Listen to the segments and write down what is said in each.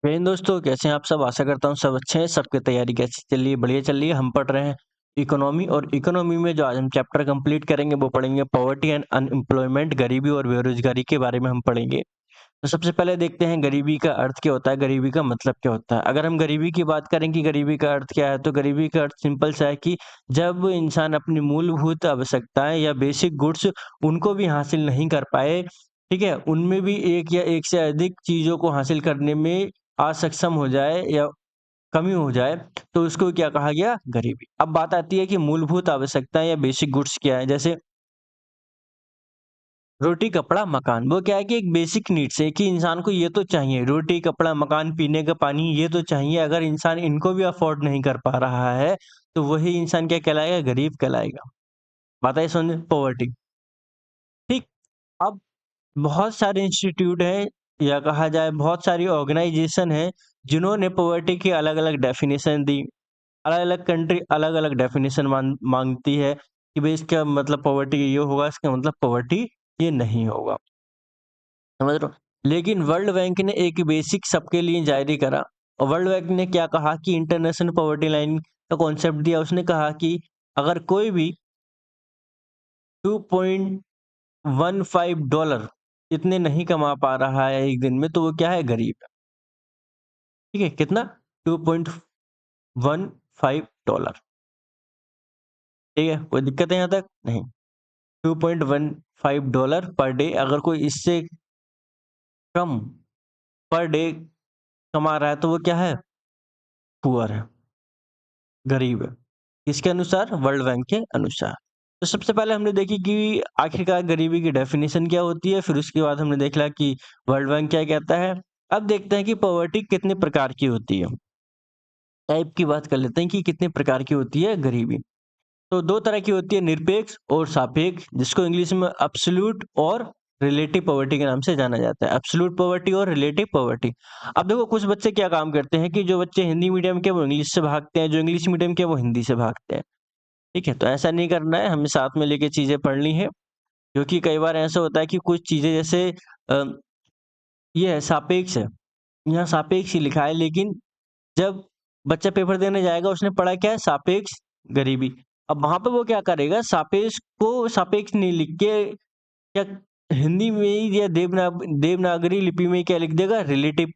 Main दोस्तों कैसे हैं आप सब? आशा करता हूँ सब अच्छे हैं, सबकी तैयारी कैसी चल रही है? बढ़िया चल रही है। हम पढ़ रहे हैं इकोनॉमी और इकोनॉमी में जो आज हम चैप्टर कंप्लीट करेंगे वो पढ़ेंगे पॉवर्टी एंड अनएम्प्लॉयमेंट, गरीबी और बेरोजगारी के बारे में हम पढ़ेंगे। तो सबसे पहले देखते हैं गरीबी का अर्थ क्या होता है, गरीबी का मतलब क्या होता है? अगर हम गरीबी की बात करें कि गरीबी का अर्थ क्या है, तो गरीबी का अर्थ सिंपल सा है कि जब इंसान अपनी मूलभूत आवश्यकताएँ या बेसिक गुड्स उनको भी हासिल नहीं कर पाए, ठीक है? उनमें भी एक या एक से अधिक चीज़ों को हासिल करने में असक्षम हो जाए या कमी हो जाए, तो उसको क्या कहा गया? गरीबी। अब बात आती है कि मूलभूत आवश्यकताएँ या बेसिक गुड्स क्या है? जैसे रोटी, कपड़ा, मकान। वो क्या है कि एक बेसिक नीड्स है कि इंसान को ये तो चाहिए, रोटी, कपड़ा, मकान, पीने का पानी ये तो चाहिए। अगर इंसान इनको भी अफ़ोर्ड नहीं कर पा रहा है, तो वही इंसान क्या कहलाएगा? गरीब कहलाएगा। बात आई समझ में? पॉवर्टी, ठीक? अब बहुत सारे इंस्टीट्यूट हैं या कहा जाए बहुत सारी ऑर्गेनाइज़ेशन हैं, जिन्होंने पॉवर्टी की अलग-अलग डेफ़िनेशन दी। अलग-अलग कंट्री अलग-अलग डेफ़िनेशन माँगती है कि भई इसका मतलब पॉवर्टी ये होगा, इसका मतलब पॉवर्टी ये नहीं होगा। समझ रहे हो? लेकिन वर्ल्ड बैंक ने एक बेसिक सबके लिए जारी करा और वर्ल्ड बैंक ने क्या कहा कि इंटरनेशनल पॉवर्टी लाइन का कॉन्सेप्ट दिया। उसने कहा कि अगर कोई भी $2.15 इतने नहीं कमा पा रहा है एक दिन में, तो वो क्या है? गरीब है। ठीक है? कितना? $2.15। ठीक है? कोई दिक्कत है यहाँ तक? नहीं। $2.15 पर डे, अगर कोई इससे कम पर डे कमा रहा है, तो वो क्या है? पुअर है, गरीब है। किसके अनुसार? वर्ल्ड बैंक के अनुसार। तो सबसे पहले हमने देखी कि आखिरकार गरीबी की डेफिनिशन क्या होती है, फिर उसके बाद हमने देखा कि वर्ल्ड बैंक क्या कहता है। अब देखते हैं कि पॉवर्टी कितने प्रकार की होती है। टाइप की बात कर लेते हैं कि कितने प्रकार की होती है गरीबी। तो 2 तरह की होती है, निरपेक्ष और सापेक्ष, जिसको इंग्लिश में एब्सोल्यूट और रिलेटिव पॉवर्टी के नाम से जाना जाता है। एब्सोल्यूट पॉवर्टी और रिलेटिव पॉवर्टी। अब देखो कुछ बच्चे क्या काम करते हैं कि जो बच्चे हिंदी मीडियम के वो इंग्लिश से भागते हैं, जो इंग्लिश मीडियम के वो हिंदी से भागते हैं। ठीक है? तो ऐसा नहीं करना है, हमें साथ में लेके चीज़ें पढ़नी है, क्योंकि कई बार ऐसा होता है कि कुछ चीज़ें जैसे अ, ये है सापेक्ष है, यहाँ सापेक्ष ही लिखा है, लेकिन जब बच्चा पेपर देने जाएगा उसने पढ़ा क्या है? सापेक्ष गरीबी। अब वहाँ पे वो क्या करेगा, सापेक्ष को सापेक्ष नहीं लिख के क्या हिंदी में ही या देवनागरी लिपि में क्या लिख देगा? रिलेटिव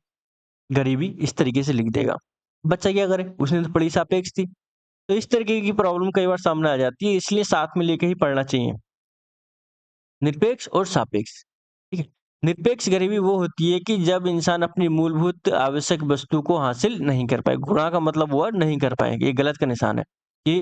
गरीबी, इस तरीके से लिख देगा। बच्चा क्या करे? उसने तो पढ़ी सापेक्ष थी। तो इस तरीके की प्रॉब्लम कई बार सामने आ जाती है, इसलिए साथ में लेके ही पढ़ना चाहिए। निरपेक्ष और सापेक्ष, ठीक है? निरपेक्ष गरीबी वो होती है कि जब इंसान अपनी मूलभूत आवश्यक वस्तु को हासिल नहीं कर पाए। गुणा का मतलब हुआ नहीं कर पाएँगे, ये गलत का निशान है। कि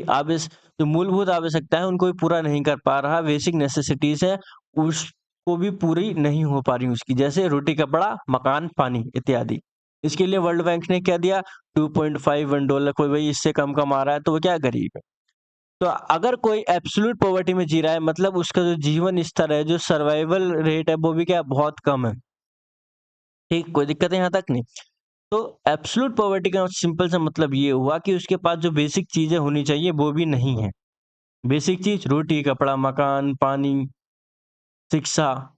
जो मूलभूत आवश्यकता है उनको भी पूरा नहीं कर पा रहा, बेसिक नेसेसिटीज़ है, उसको भी पूरी नहीं हो पा रही उसकी। जैसे रोटी, कपड़ा, मकान, पानी इत्यादि। इसके लिए वर्ल्ड बैंक ने क्या दिया? $2.51, कोई भाई इससे कम कमा रहा है तो वो क्या है? गरीब है। तो अगर कोई एब्सोल्यूट पॉवर्टी में जी रहा है, मतलब उसका जो जीवन स्तर है, जो सर्वाइवल रेट है, वो भी क्या है? बहुत कम है। ठीक, कोई दिक्कत है यहाँ तक? नहीं। तो एब्सोल्यूट पॉवर्टी का सिंपल सा मतलब ये हुआ कि उसके पास जो बेसिक चीज़ें होनी चाहिए वो भी नहीं है। बेसिक चीज़ रोटी, कपड़ा, मकान, पानी, शिक्षा,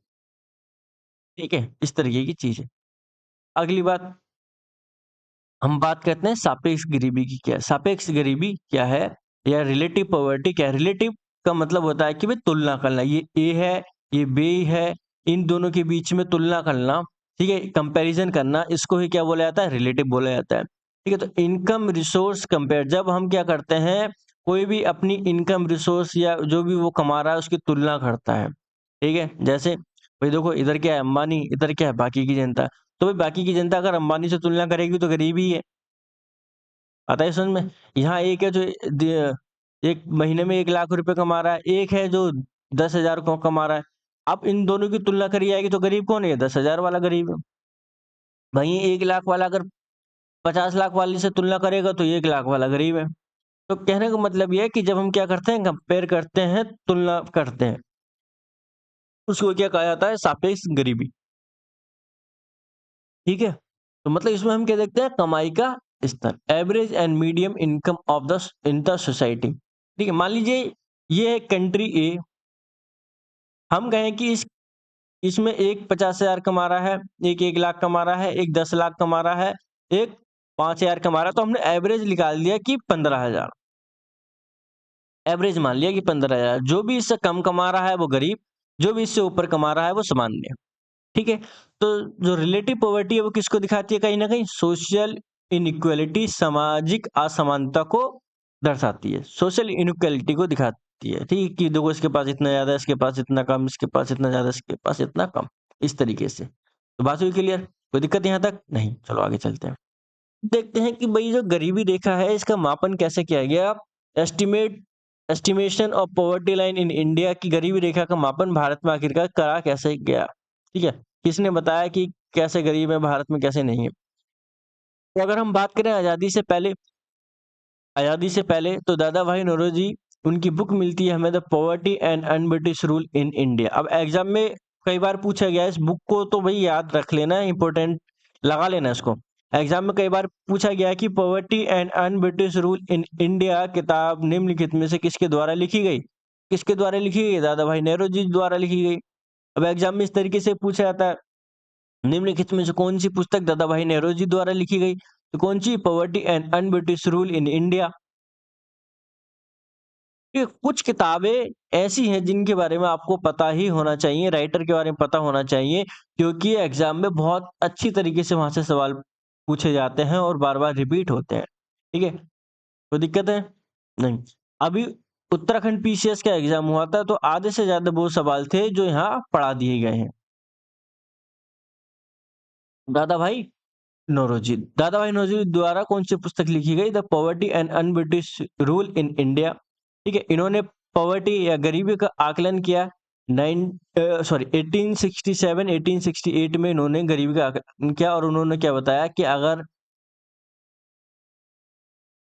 ठीक है? इस तरीके की चीज़ें। अगली बात हम बात करते हैं सापेक्ष गरीबी की क्या है? सापेक्ष गरीबी क्या है? या रिलेटिव पॉवर्टी क्या है? रिलेटिव का मतलब होता है कि भई तुलना करना, ये ए है, ये बी है, इन दोनों के बीच में तुलना करना, ठीक है? कंपैरिज़न करना, इसको ही क्या बोला जाता है? रिलेटिव बोला जाता है। ठीक है? तो इनकम रिसोर्स कंपेयर, जब हम क्या करते हैं, कोई भी अपनी इनकम रिसोर्स या जो भी वो कमा रहा है उसकी तुलना करता है। ठीक है? जैसे भई देखो इधर क्या है? अंबानी, इधर क्या है? बाकी की जनता। तो भाई बाकी की जनता अगर अंबानी से तुलना करेगी तो गरीब ही है। आता है समझ में? यहाँ एक है जो द 1 महीने में 1 लाख रुपए कमा रहा है, एक है जो 10,000 कमा रहा है। अब इन दोनों की तुलना करी जाएगी तो गरीब कौन है? 10,000 वाला गरीब है। वहीं 1 लाख वाला अगर 50 लाख वाले से तुलना करेगा तो 1 लाख वाला गरीब है। तो कहने का मतलब ये है कि जब हम क्या करते हैं, कंपेयर करते हैं, तुलना करते हैं, उसको क्या कहा जाता है? सापेक्ष गरीबी। ठीक है? तो मतलब इसमें हम क्या देखते हैं? कमाई का स्तर, average and medium income of in the society. ठीक है? मान लीजिए ये है कंट्री ए, हम कहें कि इसमें एक 50,000 कमा रहा है, एक 1 लाख कमा रहा है, एक 10 लाख कमा रहा है, एक 5,000 कमा रहा है तो हमने एवरेज निकाल दिया कि 15,000, एवरेज मान लिया कि 15,000। जो भी इससे कम कमा रहा है वो गरीब, जो भी इससे ऊपर कमा रहा है वो सामान्य। ठीक है? तो जो रिलेटिव पॉवर्टी है वो किसको दिखाती है? कहीं न कहीं सोशल इनइक्वालिटी, सामाजिक असमानता को दर्शाती है। सोशल इनइक्वालिटी को दिखाती है, ठीक है? कि देखो इसके पास इतना ज़्यादा है, इसके पास इतना कम, इसके पास इतना ज़्यादा, इसके पास इतना कम, इस तरीके से। तो बात हुई क्लियर? कोई दिक्कत यहाँ तक? नहीं। चलो आगे चलते हैं। देखते हैं कि भई जो गरीबी रेखा है इसका मापन कैसे किया गया? Estimate estimation of poverty line in India की गरीबी रेखा का मापन भारत में आखिरकार करा कैसे गया? ठीक है? किसने बताया कि कैसे गरीब है भारत में, कैसे नहीं है? तो अगर हम बात करें आज़ादी से पहले तो दादा भाई नौरोजी उनकी बुक मिलती है हमें the poverty and un-British rule in India. अब एग्ज़ाम में कई बार पूछा गया है, इस बुक को तो भई याद रख लेना, इम्पोर्टेंट लगा लेना इसको। एग्ज़ाम में कई बार पूछा गया है कि poverty and un-British rule in India किताब निम्नलिखित में से किसके द्वारा लिखी गई? किसके द्वारा लिखी गई? दादा भाई नेहरू जी द्वारा लिखी गई। अब एग्ज़ाम में इस तरीके से पूछा जाता है, निम्नलिखित में से कौन-सी पुस्तक दादा भाई नेहरू जी द्वारा लिखी गई? तो कौन-सी? Poverty and un-British rule in India. ये कुछ किताबें ऐसी हैं जिनके बारे में आपको पता ही होना चाहिए, राइटर के बारे में पता होना चाहिए, क्योंकि एग्ज़ाम में बहुत अच्छी तरीके से वहाँ से सवाल पूछे जाते हैं और बार-बार रिपीट होते हैं। ठीक है? कोई दिक्कत है? नहीं। अभी उत्तराखंड पीसीएस का एग्ज़ाम हुआ था तो आधे से ज़्यादा वो सवाल थे जो यहाँ पढ़ा दिए गए हैं। दादा भाई नौरोजी। दादा भाई नौरोजी द्वारा कौन-सी पुस्तक लिखी गई? The poverty and un-British rule in India. ठीक है? इन्होंने पॉवर्टी या गरीबी का आकलन किया 1867 1868 में इन्होंने गरीबी का आकलन किया और उन्होंने क्या बताया कि अगर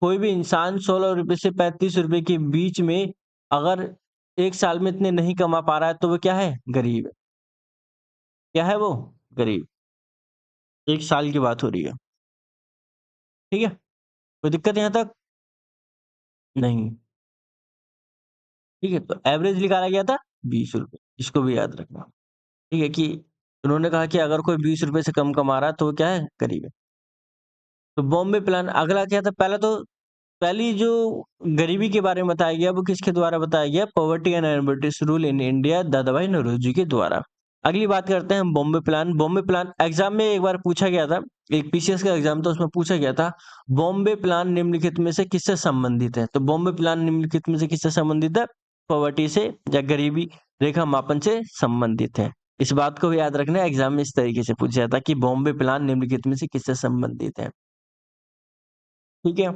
कोई भी इंसान ₹16 से ₹35 के बीच में अगर 1 साल में इतने नहीं कमा पा रहा है तो वो क्या है? गरीब है। क्या है वो? गरीब। 1 साल की बात हो रही है। ठीक है? कोई दिक्कत यहाँ तक? नहीं। ठीक है? तो एवरेज निकाला गया था ₹20, इसको भी याद रखना। ठीक है? कि उन्होंने कहा कि अगर कोई ₹20 से कम कमा रहा है तो वो क्या है? गरीब है। तो बॉम्बे प्लान अगला क्या था? पहली जो गरीबी के बारे में बताया गया वो किसके द्वारा बताया गया? Poverty and un-British rule in India दादा भाई नौरोजी के द्वारा। अगली बात करते हैं हम Bombay plan. Bombay plan exam में एक बार पूछा गया था, एक पीसीएस का एग्ज़ाम था उसमें पूछा गया था, बॉम्बे प्लान निम्नलिखित में से किससे संबंधित है? तो बॉम्बे प्लान निम्नलिखित में से किससे संबंधित है? पॉवर्टी से या गरीबी रेखा मापन से संबंधित है। इस बात को भी याद रखना है, एग्ज़ाम में इस तरीके से पूछा जाता है कि बॉम्बे प्लान निम्नलिखित में से किससे संबंधित है। ठीक है?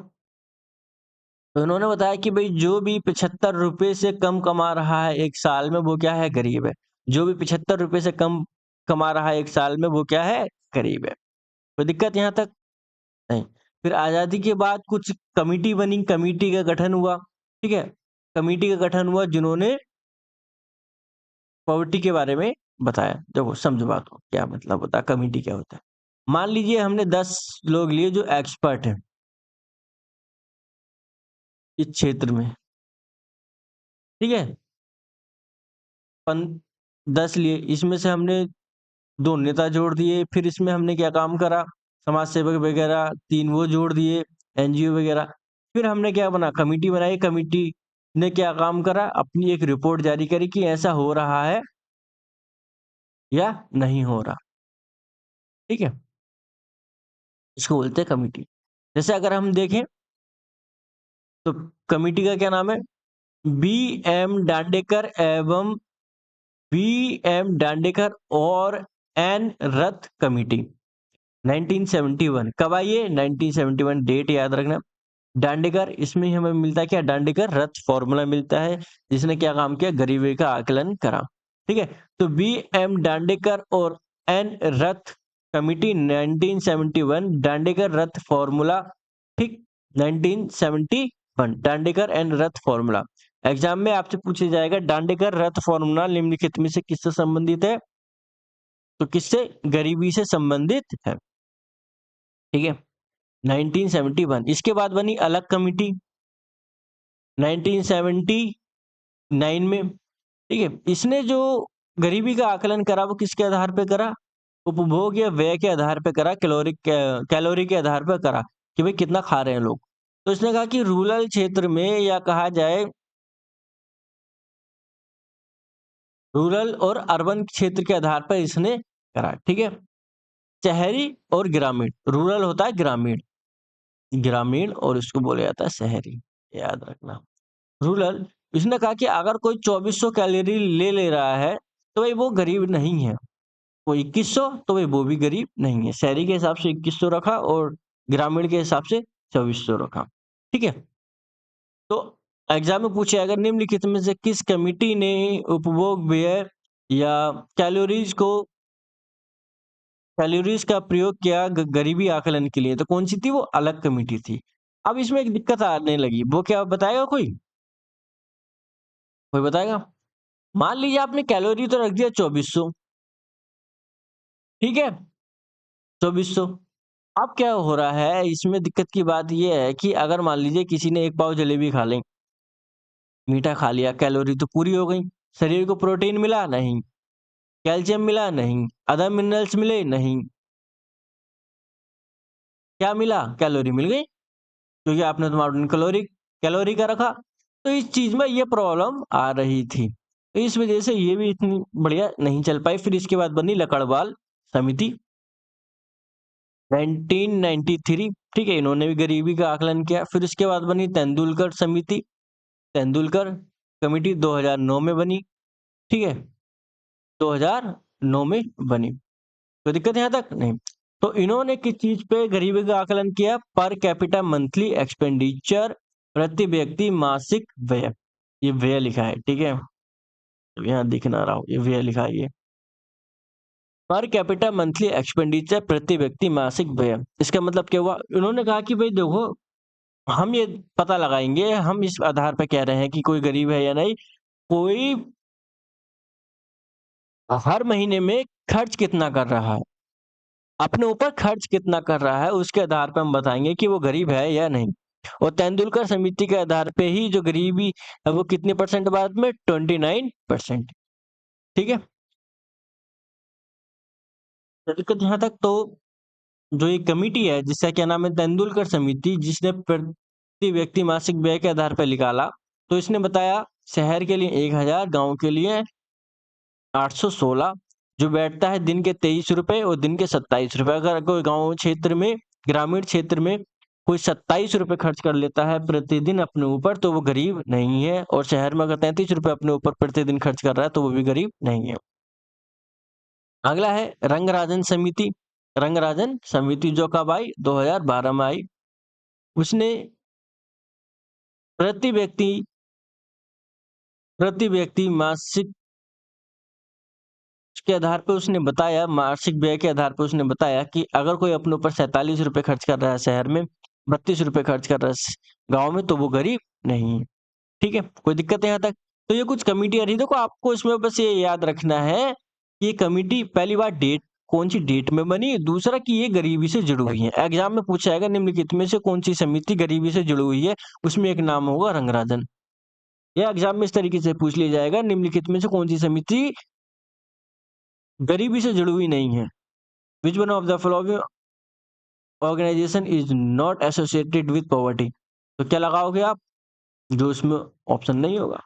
तो उन्होंने बताया कि भई जो भी ₹75 से कम कमा रहा है 1 साल में वो क्या है? गरीब है। जो भी ₹75 से कम कमा रहा है 1 साल में वो क्या है? गरीब है। कोई दिक्कत यहाँ तक? नहीं। फिर आज़ादी के बाद कुछ कमिटी बनी, कमिटी का गठन हुआ, ठीक है? कमिटी का गठन हुआ जिन्होंने पॉवर्टी के बारे में बताया। देखो समझो बात को, क्या मतलब होता है, कमिटी क्या होता है? मान लीजिए हमने 10 लोग लिए जो एक्सपर्ट हैं इस क्षेत्र में, ठीक है? पन 10 लिए, इसमें से हमने 2 नेता जोड़ दिए, फिर इसमें हमने क्या काम करा, समाज सेवक वगैरह 3 वो जोड़ दिए, एनजीओ वगैरह। फिर हमने क्या बना, कमिटी बनाई, कमिटी ने क्या काम करा, अपनी एक रिपोर्ट जारी करी कि ऐसा हो रहा है या नहीं हो रहा, ठीक है? इसको बोलते हैं कमिटी। जैसे अगर हम देखें तो कमिटी का क्या नाम है? बी एम दांडेकर एवं बी एम दांडेकर और एन रथ कमिटी। 1971 कब आई है? 1971 डेट याद रखना। दांडेकर इसमें ही हमें मिलता है क्या? दांडेकर रथ फॉर्मूला मिलता है जिसने क्या काम किया? गरीबी का आकलन करा। ठीक है? तो बी एम दांडेकर और एन रथ कमिटी 1971 दांडेकर रथ फॉर्मूला, ठीक? 1971 Dandekar and Rath formula. Exam में आपसे पूछा जाएगा दांडेकर रथ फॉर्मूला निम्नलिखित में से किससे संबंधित है? तो किससे? गरीबी से संबंधित है। ठीक है? 1971 इसके बाद बनी अलग कमिटी 1979 में, ठीक है? इसने जो गरीबी का आकलन करा वो किसके आधार पे करा? उपभोग या व्यय के आधार पे करा, कैलोरी के आधार पर करा कि भाई कितना खा रहे हैं लोग। तो इसने कहा कि रूरल क्षेत्र में, या कहा जाए रूरल और अर्बन क्षेत्र के आधार पर इसने करा, ठीक है। शहरी और ग्रामीण, रूरल होता है ग्रामीण, ग्रामीण और इसको बोला जाता है शहरी, याद रखना। रूरल, इसने कहा कि अगर कोई 2400 कैलोरी ले रहा है तो भाई वो गरीब नहीं है। कोई 2100 तो भाई वो भी गरीब नहीं है। शहरी के हिसाब से 2100 रखा और ग्रामीण के हिसाब से 2400 रखा, ठीक है। तो एग्जाम में पूछे अगर निम्नलिखित में से किस कमिटी ने उपभोग व्यय या कैलोरीज को कैलोरीज का प्रयोग किया गरीबी आकलन के लिए, तो कौन सी थी? वो अलग कमेटी थी। अब इसमें एक दिक्कत आने लगी, वो क्या बताएगा कोई? कोई बताएगा? मान लीजिए आपने कैलोरी तो रख दिया 2400, ठीक है, 2400। अब क्या हो रहा है इसमें, दिक्कत की बात ये है कि अगर मान लीजिए किसी ने एक पाव जलेबी खा ली, मीठा खा लिया, कैलोरी तो पूरी हो गई। शरीर को प्रोटीन मिला? नहीं। कैल्शियम मिला? नहीं। अदर मिनरल्स मिले? नहीं। क्या मिला? कैलोरी मिल गई, क्योंकि आपने तो माउंटेन कैलोरी कैलोरी का रखा। तो इस चीज में ये प्रॉब्लम आ रही थी, तो इस वजह से ये भी इतनी बढ़िया नहीं चल पाई। फिर इसके बाद बनी लकड़वाल समिति 1993, ठीक है, इन्होंने भी गरीबी का आकलन किया। फिर उसके बाद बनी तेंदुलकर समिति, तेंदुलकर कमेटी 2009 में बनी, ठीक है, 2009 में बनी। कोई दिक्कत यहाँ तक? नहीं। तो इन्होंने किस चीज पे गरीबी का आकलन किया? पर कैपिटा मंथली एक्सपेंडिचर, प्रति व्यक्ति मासिक व्यय। ये व्यय लिखा है, ठीक है, तो यहाँ दिख ना रहा हो, ये व्यय लिखा है ये। पर कैपिटा मंथली एक्सपेंडिचर, प्रति व्यक्ति मासिक व्यय। इसका मतलब क्या हुआ? इन्होंने कहा कि भाई देखो, हम ये पता लगाएंगे, हम इस आधार पे कह रहे हैं कि कोई गरीब है या नहीं, कोई हर महीने में खर्च कितना कर रहा है, अपने ऊपर खर्च कितना कर रहा है, उसके आधार पे हम बताएंगे कि वो गरीब है या नहीं। और तेंदुलकर समिति के आधार पे ही जो गरीबी है वो कितने परसेंट बाद में? 29%, ठीक है। तो दिक्कत यहाँ तक। तो जो ये कमिटी है जिसका क्या नाम है, तेंदुलकर समिति, जिसने प्रति व्यक्ति मासिक व्यय के आधार पर निकाला, तो इसने बताया शहर के लिए 1000, गांव के लिए 816, जो बैठता है दिन के 23 रुपए और दिन के 27 रुपए। अगर कोई गांव क्षेत्र में, ग्रामीण क्षेत्र में कोई 27 रुपए खर्च कर लेता है प्रतिदिन अपने ऊपर, तो वो गरीब नहीं है। और शहर में अगर 33 रुपए अपने ऊपर प्रतिदिन खर्च कर रहा है तो वो भी गरीब नहीं है। अगला है रंगराजन समिति। रंगराजन समिति जो कब आई? 2012 में आई। उसने प्रति व्यक्ति मासिक के आधार पे उसने बताया, मासिक व्यय के आधार पे उसने बताया कि अगर कोई अपने ऊपर 47 रुपए खर्च कर रहा है शहर में, 32 रुपए खर्च कर रहा है गाँव में, तो वो गरीब नहीं है, ठीक है। कोई दिक्कत है यहाँ तक? तो ये कुछ कमिटियाँ रही। देखो आपको इसमें बस ये याद रखना है कि ये कमिटी पहली बार डेट, कौन सी डेट में बनी, दूसरा कि ये गरीबी से जुड़ी हुई है। एग्जाम में पूछा जाएगा निम्नलिखित में से कौन सी समिति गरीबी से जुड़ी हुई है, उसमें एक नाम होगा रंगराजन। या एग्जाम में इस तरीके से पूछ लिया जाएगा निम्नलिखित में से कौन सी समिति गरीबी से जुड़ी हुई नहीं है, which one of the following organization is not associated with poverty. तो क्या लगाओगे आप? जो उसमें ऑप्शन नहीं होगा।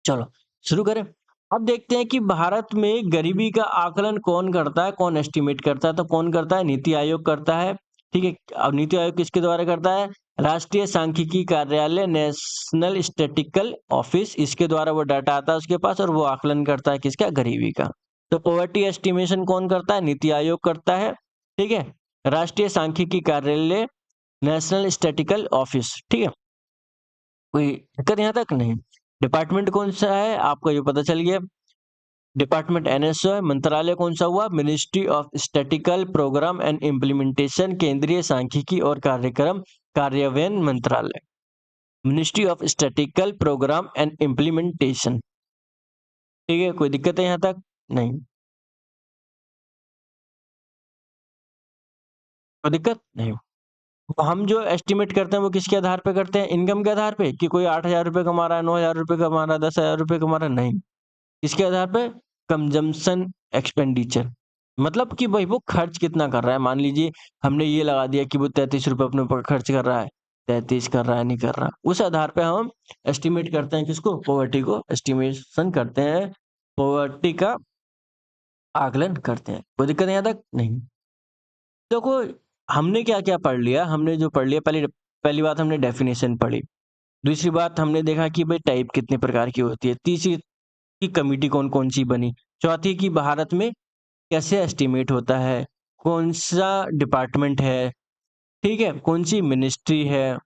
चलो शुरू करें। अब देखते हैं कि भारत में गरीबी का आकलन कौन करता है, कौन एस्टिमेट करता है। तो कौन करता है? नीति आयोग करता है, ठीक है। अब नीति आयोग किसके द्वारा करता है? राष्ट्रीय सांख्यिकी कार्यालय, नेशनल स्टैटिस्टिकल ऑफिस, इसके द्वारा वो डाटा आता है उसके पास, और वो आकलन करता है किसका? गरीबी का। तो पॉवर्टी एस्टिमेशन कौन करता है? नीति आयोग करता है, ठीक है। राष्ट्रीय सांख्यिकी कार्यालय, नेशनल स्टैटिस्टिकल ऑफिस, ठीक है। कोई दिक्कत यहाँ तक? नहीं। डिपार्टमेंट कौन सा है आपको ये पता चल गया, डिपार्टमेंट एनएसओ है। मंत्रालय कौन सा हुआ? Ministry of statistical programme and implementation, केंद्रीय सांख्यिकी और कार्यक्रम कार्यान्वयन मंत्रालय, ministry of statistical programme and implementation, ठीक है। कोई दिक्कत है यहाँ तक? नहीं। कोई दिक्कत नहीं। तो हम जो एस्टिमेट करते हैं वो किसके आधार पे करते हैं? इनकम के आधार पे, कि कोई 8,000 रुपए कमा रहा है, 9,000 रुपए कमा रहा है, 10,000 रुपए कमा रहा है? नहीं। इसके आधार पे कंजम्पशन एक्सपेंडिचर, मतलब कि भाई वो खर्च कितना कर रहा है। मान लीजिए हमने ये लगा दिया कि वो 33 रुपए अपने ऊपर खर्च कर रहा है, 33 कर रहा है, नहीं कर रहा। उस आधार पे हम एस्टिमेट करते हैं किसको? पॉवर्टी को एस्टिमेशन करते हैं, पॉवर्टी का आकलन करते हैं। कोई दिक्कत है यहाँ तक? नहीं। देखो हमने क्या-क्या पढ़ लिया, हमने जो पढ़ लिया पहली पहली बात हमने डेफिनिशन पढ़ी। दूसरी बात हमने देखा कि भाई टाइप कितने प्रकार की होती है। तीसरी की कमिटी कौन-कौन सी बनी। चौथी की भारत में कैसे एस्टीमेट होता है, कौन-सा डिपार्टमेंट है, ठीक है? कौन-सी मिनिस्ट्री है,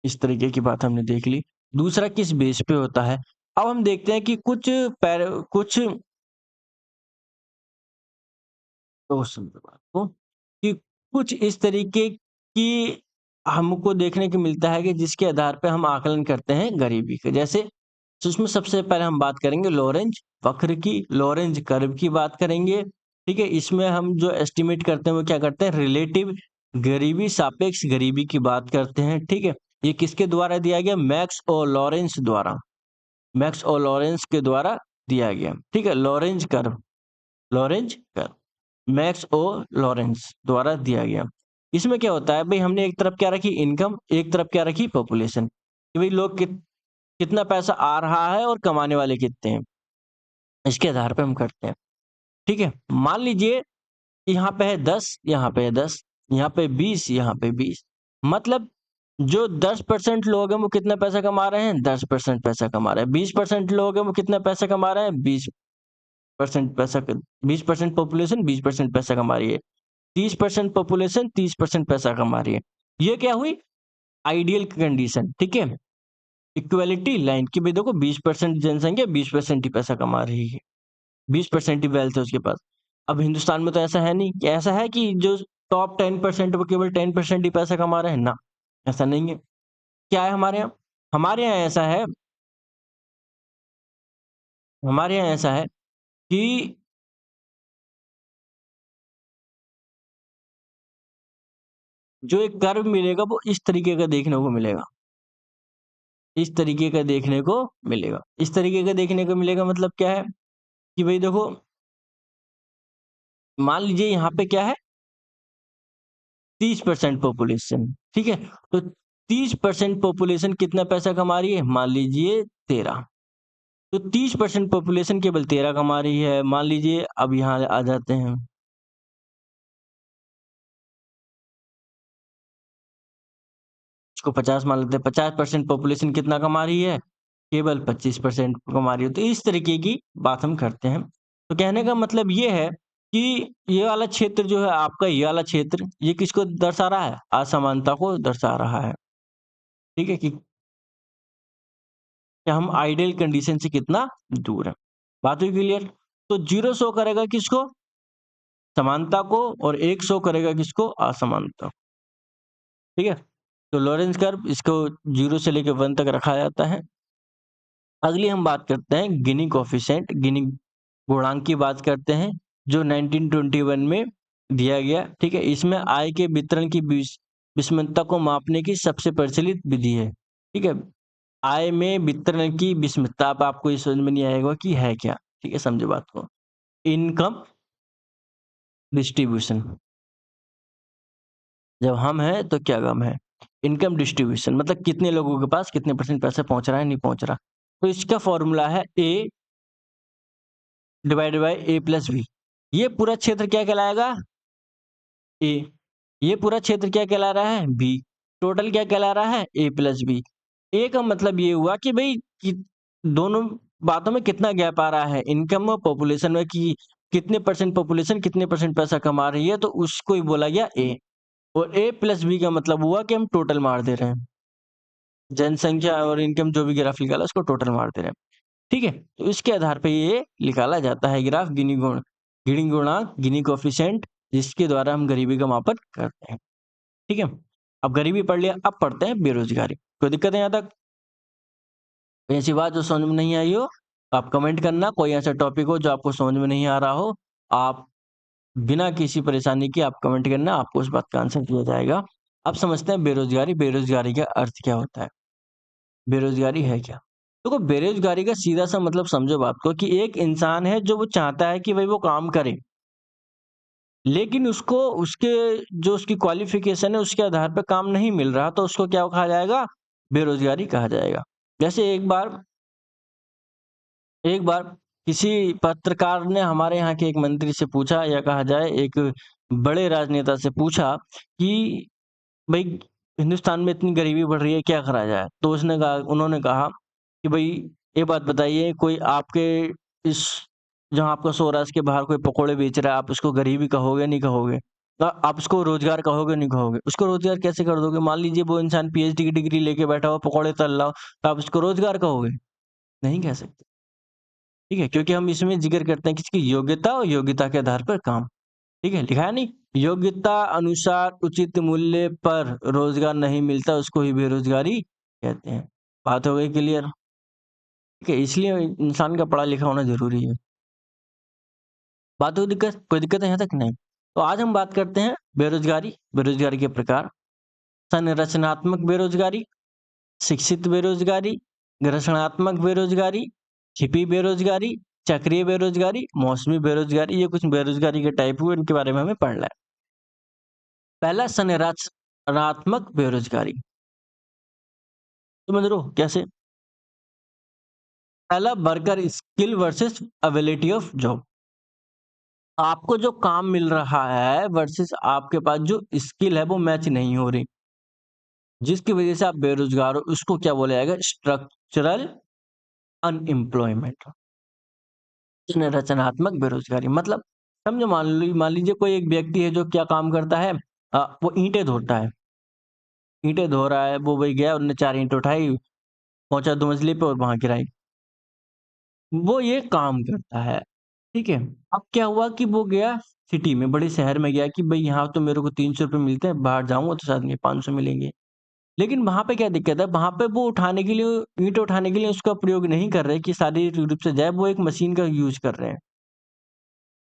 इस तरीके की बात हमने देख ली। दूसरा किस बेस पे होता है। अब हम देखते हैं कि कुछ तो सुन लो बात को कि कुछ इस तरीके की हमको देखने को मिलता है कि जिसके आधार पे हम आकलन करते हैं गरीबी के। जैसे तो उसमें सबसे पहले हम बात करेंगे लॉरेंज वक्र की, लॉरेंज कर्व की बात करेंगे, ठीक है? इसमें हम जो एस्टिमेट करते हैं वो क्या करते हैं रिलेटिव गरीबी सापेक्ष गरीबी की बात करते हैं, ठीक है? ये किसके द्वारा दिया गया? मैक्स और लॉरेंस द्वारा, मैक्स और लॉरेंस के द्वारा दिया गया, ठीक है? Lorentz curve max O Lawrence द्वारा दिया गया। इसमें क्या होता है भई हमने एक तरफ क्या रखी इनकम, एक तरफ क्या रखी पॉपुलेशन कि भई लोग कितना पैसा आ रहा है और कमाने वाले कितने हैं, इसके आधार पे हम करते हैं, ठीक है? मान लीजिए यहाँ पे है 10, यहाँ पे है 10, यहाँ पे 20, यहाँ पे 20 मतलब जो 10% लोग हैं वो कितना पैसा कमा रहे हैं? 10% पैसा कमा रहे हैं। 20% लोग हैं वो कितना पैसा कमा रहे हैं? 20% पैसा क 20% पॉपुलेशन 20% पैसा कमा रही है। 30% पॉपुलेशन 30% पैसा कमा रही है। ये क्या हुई? आइडियल कंडीशन, ठीक है? इक्वालिटी लाइन कि भई देखो 20% जनसंख्या 20% ही पैसा कमा रही है। 20% ही वेल्थ है उसके पास। अब हिंदुस्तान में तो ऐसा है नहीं, कि ऐसा है कि जो टॉप 10% वो केवल 10% ही पैसा कमा रहे हैं? ना, ऐसा नहीं है। क्या है हमारे यहाँ? हमारे यहाँ ऐसा है हमारे यहाँ ऐसा है कि जो एक कर्व मिलेगा वो इस तरीके का देखने को मिलेगा। इस तरीके का देखने को मिलेगा। इस तरीके का देखने को मिलेगा मतलब क्या है? कि भई देखो मान लीजिए यहाँ पे क्या है 30% पॉपुलेशन, ठीक है? तो 30% पॉपुलेशन कितना पैसा कमा रही है? मान लीजिए 13। तो 30% पॉपुलेशन केवल 13 कमा रही है। मान लीजिए अब यहाँ आ जाते हैं, इसको 50 मान लेते हैं। 50% पॉपुलेशन कितना कमा रही है? केवल 25% कमा रही है। तो इस तरीके की बात हम करते हैं। तो कहने का मतलब ये है कि ये वाला क्षेत्र जो है आपका ये वाला क्षेत्र, ये किसको दर्शा रहा है? असमानता को दर्शा रहा है। ठीक है? कि हम आइडियल कंडीशन से कितना दूर हैं। बात हुई क्लियर? तो 0 शो करेगा किसको? समानता को और 1 शो करेगा किसको? असमानता। ठीक है? तो लॉरेंस कर्व इसको 0 से लेके 1 तक रखा जाता है। अगली हम बात करते हैं गिनी कोएफ़िशिएंट, गिनी गुणांक की बात करते हैं, जो 1921 में दिया गया, ठीक है? इसमें आय के वितरण की विषमता को मापने की सबसे प्रचलित विधि है, ठीक है? आय में वितरण की विषमता अब आपको ये समझ में नहीं आएगा कि है क्या? ठीक है, समझो बात को। इनकम डिस्ट्रीब्यूशन, जब हम हैं तो क्या गम है? इनकम डिस्ट्रीब्यूशन मतलब कितने लोगों के पास कितने परसेंट पैसा पहुँच रहा है, नहीं पहुँच रहा। तो इसका फ़ॉर्मूला है A divided by A plus B। ये पूरा क्षेत्र क्या कहलाएगा? A। ये पूरा क्षेत्र क्या कहला रहा है? B। टोटल क्या कहला रहा है? A plus B। A का मतलब ये हुआ कि भई कि दोनों बातों में कितना गैप आ रहा है, इनकम और पॉपुलेशन में कि कितने परसेंट पॉपुलेशन कितने परसेंट पैसा कमा रही है, तो उसको ही बोला गया A। और A प्लस B का मतलब हुआ कि हम टोटल मार दे रहे हैं। जनसंख्या और इनकम जो भी ग्राफ निकाला उसको टोटल मार दे रहे हैं। ठीक है? तो इसके आधार पे ये निकाला जाता है ग्राफ गिनी गुणांक, गिनी कोएफ़िशिएंट जिसके द्वारा हम गरीबी का मापन करते हैं। ठीक है? अब गरीबी पढ़ लिया, अब पढ़ते हैं बेरोज़गारी। कोई दिक्कत है यहाँ तक? कोई ऐसी बात जो समझ में नहीं आई हो, तो आप कमेंट करना, कोई ऐसा टॉपिक हो जो आपको समझ में नहीं आ रहा हो, आप बिना किसी परेशानी के आप कमेंट करना, आपको उस बात का आंसर दिया जाएगा। अब समझते हैं बेरोज़गारी, बेरोज़गारी का अर्थ क्या होता है? बेरोज़गारी है क्या? देखो बेरोज़गारी का सीधा-सा मतलब समझो बात को कि एक इंसान है जो वो चाहता है कि भई वो काम करे, लेकिन उसको उसके जो उसकी क्वालिफ़िकेशन है उसके आधार पे काम नहीं मिल रहा, तो उसको क्या कहा जाएगा? बेरोज़गारी कहा जाएगा। जैसे एक बार किसी पत्रकार ने हमारे यहाँ के एक मंत्री से पूछा, या कहा जाए एक बड़े राजनेता से पूछा कि भई हिंदुस्तान में इतनी गरीबी बढ़ रही है, क्या करा जाए? तो उन्होंने कहा कि भई एक बात बताइए, कोई आपके इस जहाँ आपका शो हो रहा है इसके बाहर कोई पकोड़े बेच रहा है, आप उसको गरीबी कहोगे, नहीं कहोगे? आप उसको रोज़गार कहोगे, नहीं कहोगे? उसको रोज़गार कैसे कर दोगे? मान लीजिए वो इंसान पीएचडी की डिग्री लेके बैठा हो, पकोड़े तल रहा हो, तो आप उसको रोज़गार कहोगे? नहीं कह सकते। ठीक है? क्योंकि हम इसमें ज़िक्र करते हैं किसकी योग्यता, और योग्यता के आधार पर काम। ठीक है? लिखा है नहीं? योग्यता अनुसार उचित मूल्य पर रोज़गार नहीं मिलता, उसको ही बेरोज़गारी कहते हैं। बात हो गई क्लियर? ठीक है? इसलिए इंसान का पढ़ा लिखा होना ज़रूरी है। बात हुई दिक्कत? कोई दिक्कत है यहाँ तक? नहीं। तो आज हम बात करते हैं बेरोज़गारी, बेरोज़गारी के प्रकार, संरचनात्मक बेरोज़गारी, शिक्षित बेरोज़गारी, घर्षणात्मक बेरोज़गारी, छिपी बेरोज़गारी, चक्रीय बेरोज़गारी, मौसमी बेरोज़गारी, ये कुछ बेरोज़गारी के टाइप हुए, इनके बारे में हमें पढ़ना है। पहला संरचनात्मक बेरोज़गारी, समझ रहे हो कैसे? पहला worker skill versus availability of job. आपको जो काम मिल रहा है वर्सेस आपके पास जो स्किल है वो मैच नहीं हो रही, जिसकी वजह से आप बेरोज़गार हो, उसको क्या बोला जाएगा? Structural unemployment. रचनात्मक बेरोज़गारी मतलब समझो, मान लीजिए कोई एक व्यक्ति है जो क्या काम करता है, वो ईंटें ढोता है। ईंटें धो रहा है, वो वही गया, उन्होंने 4 ईंट उठाई, पहुँचा 2 मंजिले पे और वहाँ गिराई। वो ये काम करता है, ठीक है? अब क्या हुआ कि वो गया सिटी में, बड़े शहर में गया कि भई यहाँ तो मेरे को ₹300 मिलते हैं, बाहर जाऊँगा तो शायद मुझे 500 मिलेंगे। लेकिन वहाँ पे क्या दिक्कत है, वहाँ पे वो उठाने के लिए, ईंट उठाने के लिए उसका प्रयोग नहीं कर रहे कि शारीरिक रूप से जाए, वो एक मशीन का यूज़ कर रहे हैं,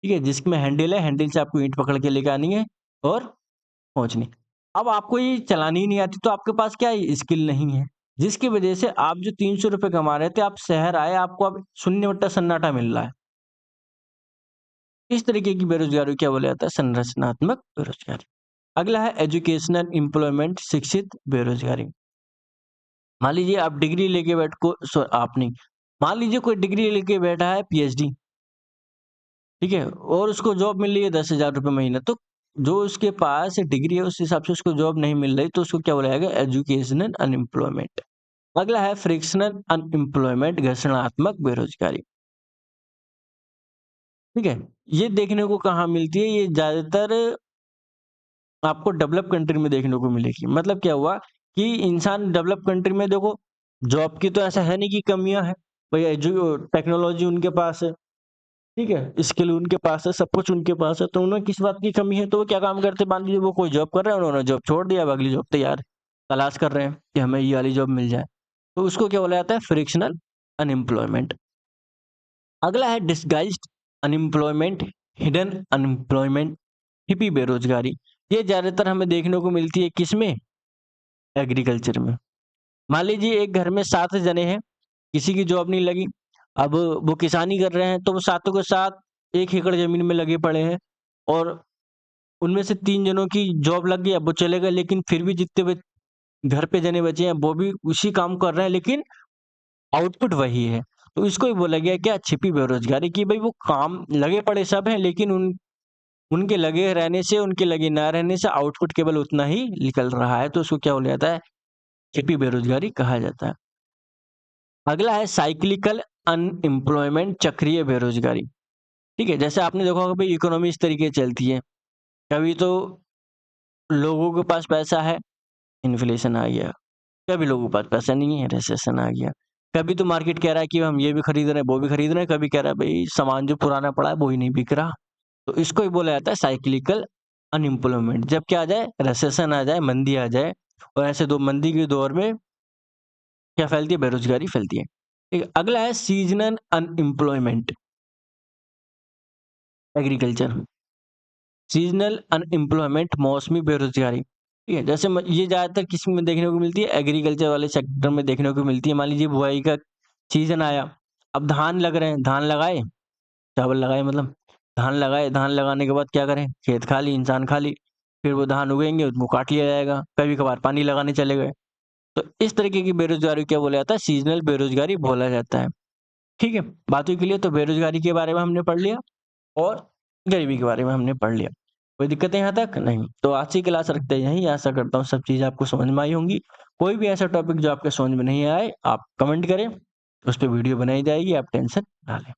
ठीक है? जिसमें हैंडल है, हैंडल से आपको ईंट पकड़ के लेके आनी है और पहुँचनी। अब आपको ये चलानी ही नहीं आती, तो आपके पास क्या है? स्किल नहीं है। जिसकी वजह से आप जो ₹300 कमा रहे थे, आप शहर आए, आपको अब शून्य बट्टा सन्नाटा मिल रहा है। इस तरीके की बेरोज़गारी को क्या बोला जाता है? संरचनात्मक बेरोज़गारी। अगला है एजुकेशनल एम्प्लॉयमेंट, शिक्षित बेरोज़गारी। मान लीजिए आप डिग्री लेके बैठ को सो आप नहीं, मान लीजिए कोई डिग्री लेके बैठा है पीएचडी, ठीक है? और उसको जॉब मिल रही है ₹10,000 महीना, तो जो उसके पास डिग्री है उस हिसाब से उसको जॉब नहीं मिल रही, तो उसको क्या बोला जाएगा? Educational unemployment. अगला है फ्रिक्शनल अनएम्प्लॉयमेंट, घर्षणात्मक बेरोज़गारी, ठीक है? ये देखने को कहाँ मिलती है? ये ज़्यादातर आपको डेवलप कंट्री में देखने को मिलेगी। मतलब क्या हुआ कि इंसान डेवलप कंट्री में देखो, जॉब की तो ऐसा है नहीं कि कमियाँ हैं। भई टेक्नोलॉजी उनके पास है, ठीक है? स्किल उनके पास है, सब कुछ उनके पास है, तो उन्हें किस बात की कमी है? तो वो क्या काम करते हैं, मान लीजिए वो कोई जॉब कर रहे हैं, उन्होंने जॉब छोड़ दिया, अब अगली जॉब तैयार तलाश कर रहे हैं कि हमें ये वाली जॉब मिल जाए। तो उसको क्या बोला जाता है? Frictional unemployment. अगला है डिसगाइज्ड अनएम्प्लॉयमेंट, हिडन अनएम्प्लॉयमेंट, छिपी बेरोज़गारी। ये ज़्यादातर हमें देखने को मिलती है किसमें? एग्रीकल्चर में। मान लीजिए एक घर में 7 जने हैं, किसी की जॉब नहीं लगी, अब वो किसानी कर रहे हैं, तो वो सातों के साथ 1 एकड़ ज़मीन में लगे पड़े हैं, और उनमें से 3 जनों की जॉब लग गई, अब वो चले गए, लेकिन फिर भी जितने घर पे जने बचे हैं, वो भी उसी काम कर रहे हैं, लेकिन आउटपुट वही है। तो इसको ही बोला गया क्या? छिपी बेरोज़गारी, कि भई वो काम लगे पड़े सब हैं, लेकिन उनके लगे रहने से, उनके लगे ना रहने से आउटपुट केवल उतना ही निकल रहा है, तो उसको क्या बोला जाता है? छिपी बेरोज़गारी कहा जाता है। अगला है साइक्लिकल अनएम्प्लॉयमेंट, चक्रीय बेरोज़गारी, ठीक है? जैसे आपने देखा होगा भई इकोनॉमी इस तरीके से चलती है, कभी तो लोगों के पास पैसा है, इन्फ्लेशन आ गया, कभी लोगों के पास पैसा नहीं है, रिसेशन आ गया। कभी तो मार्केट कह रहा है कि हम ये भी खरीद रहे हैं, वो भी खरीद रहे हैं, कभी कह रहा है भई सामान जो पुराना पड़ा है वो ही नहीं बिक रहा। तो इसको ही बोला जाता है साइक्लिकल अनएम्प्लॉयमेंट। जब क्या आ जाए? रिसेशन आ जाए, मंदी आ जाए, और ऐसे दो मंदी के दौर में क्या फैलती है? बेरोज़गारी फैलती है। ठीक है, अगला है seasonal unemployment, agriculture. Seasonal unemployment, मौसमी बेरोज़गारी, ठीक है? जैसे ये ज़्यादातर किसमें देखने को मिलती है? एग्रीकल्चर वाले सेक्टर में देखने को मिलती है। मान लीजिए बुआई का सीज़न आया, अब धान लग रहे हैं, धान लगाए, चावल लगाए मतलब, धान लगाए, धान लगाने के बाद क्या करें, खेत खाली, इंसान खाली, फिर वो धान उगेंगे, उनको काट लिया जाएगा, कभी-कभार पानी लगाने चले गए। तो इस तरीके की बेरोज़गारी को क्या बोला जाता है, सीज़नल बेरोज़गारी बोला जाता है। ठीक है? बात हुई क्लियर, तो बेरोज़गारी के बारे में हमने पढ़ लिया और गरीबी के बारे में हमने पढ़ लिया। कोई दिक्कत है यहाँ तक? नहीं। तो आज की क्लास रखते हैं यहीं, आशा करता हूँ सब चीज़ें आपको समझ में आई होंगी। कोई भी ऐसा टॉपिक जो आपके समझ में नहीं आए, आप कमेंट करें, उस पे वीडियो बनाई जाएगी, आप टेंशन ना लें।